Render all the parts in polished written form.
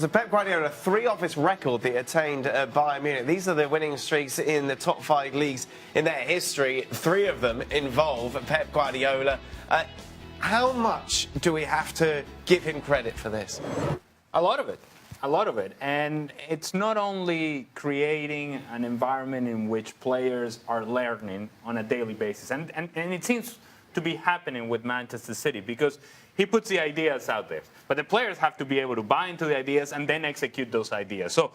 So Pep Guardiola, 3 off his record that he attained at Bayern Munich. These are the winning streaks in the top 5 leagues in their history. 3 of them involve Pep Guardiola. How much do we have to give him credit for this? A lot of it. A lot of it. And it's not only creating an environment in which players are learning on a daily basis. And it seems to be happening with Manchester City because he puts the ideas out there. But the players have to be able to buy into the ideas and then execute those ideas. So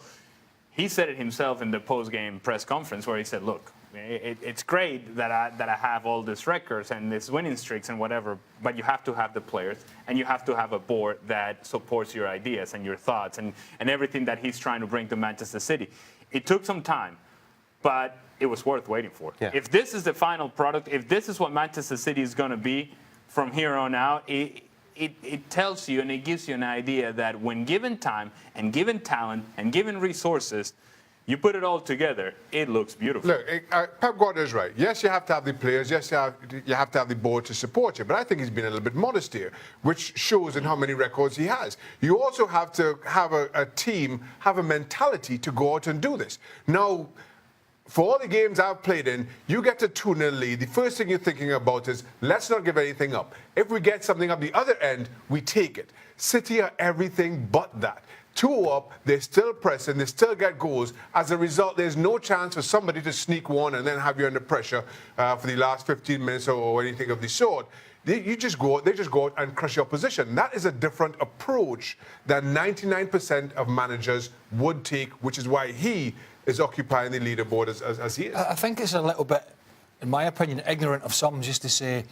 he said it himself in the post-game press conference where he said, look, it's great that I have all these records and these winning streaks and whatever, but you have to have the players and you have to have a board that supports your ideas and your thoughts and everything that he's trying to bring to Manchester City. It took some time, but it was worth waiting for. Yeah. If this is the final product, if this is what Manchester City is going to be from here on out, it tells you and it gives you an idea that when given time and given talent and given resources, you put it all together, it looks beautiful. Look, Pep Guardiola is right. Yes, you have to have the players. Yes, you have to have the board to support you. But I think he's been a little bit modest here, which shows in how many records he has. You also have to have a team, have a mentality to go out and do this. Now, for all the games I've played in, you get a 2-0 lead. The first thing you're thinking about is, let's not give anything up. If we get something up the other end, we take it. City are everything but that. 2 up, they're still pressing, they still get goals. As a result, there's no chance for somebody to sneak one and then have you under pressure for the last 15 minutes or anything of the sort. They just go out and crush your position. That is a different approach than 99% of managers would take, which is why he is occupying the leaderboard as he is. I think it's a little bit, in my opinion, ignorant of some just to say,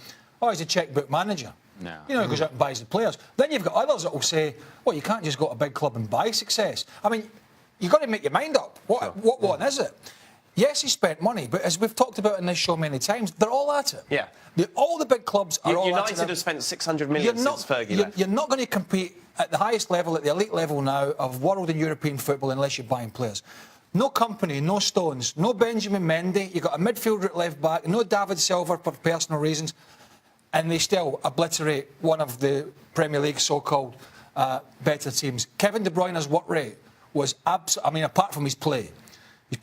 oh, he's a checkbook manager. No. You know, he goes out and buys the players. Then you've got others that will say, well, you can't just go to a big club and buy success. I mean, you've got to make your mind up. What one is it? Yes, he spent money, but as we've talked about in this show many times, they're all at it. Yeah. All the big clubs are all at it. United have spent 600 million since Fergie left. You're not going to compete at the highest level, at the elite level now of world and European football unless you're buying players. No company, no Stones, no Benjamin Mendy. You've got a midfielder at left back, no David Silva for personal reasons. And they still obliterate one of the Premier League's so-called better teams. Kevin De Bruyne's work rate was absolutely, I mean, apart from his play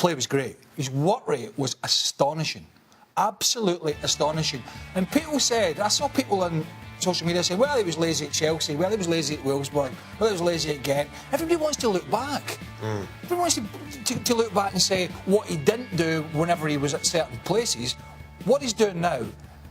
was great. His work rate was astonishing. Absolutely astonishing. And people said, I saw people on social media saying, well, he was lazy at Chelsea, well, he was lazy at Wolfsburg, well, he was lazy at Ghent. Everybody wants to look back. Everybody wants to look back and say what he didn't do whenever he was at certain places. What he's doing now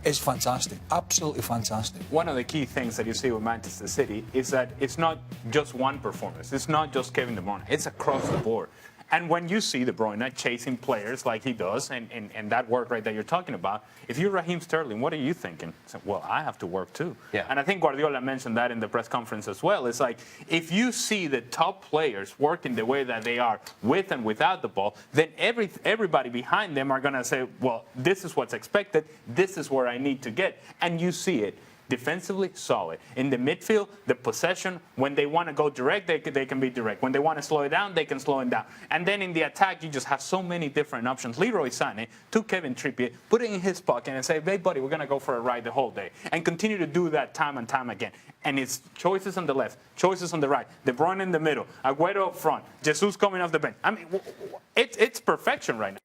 is fantastic, absolutely fantastic. One of the key things that you see with Manchester City is that it's not just one performance. It's not just Kevin De Bruyne. It's across the board. And when you see De Bruyne chasing players like he does, and that work rate that you're talking about, if you're Raheem Sterling, what are you thinking? So, well, I have to work too. Yeah. And I think Guardiola mentioned that in the press conference as well. It's like, if you see the top players working the way that they are with and without the ball, then everybody behind them are going to say, well, this is what's expected. This is where I need to get. And you see it. Defensively, solid. In the midfield, the possession, when they want to go direct, they can be direct. When they want to slow it down, they can slow it down. And then in the attack, you just have so many different options. Leroy Sané took Kevin Trippier, put it in his pocket and say, hey, buddy, we're going to go for a ride the whole day. And continue to do that time and time again. And it's choices on the left, choices on the right, De Bruyne in the middle, Aguero up front, Jesus coming off the bench. I mean, it's perfection right now.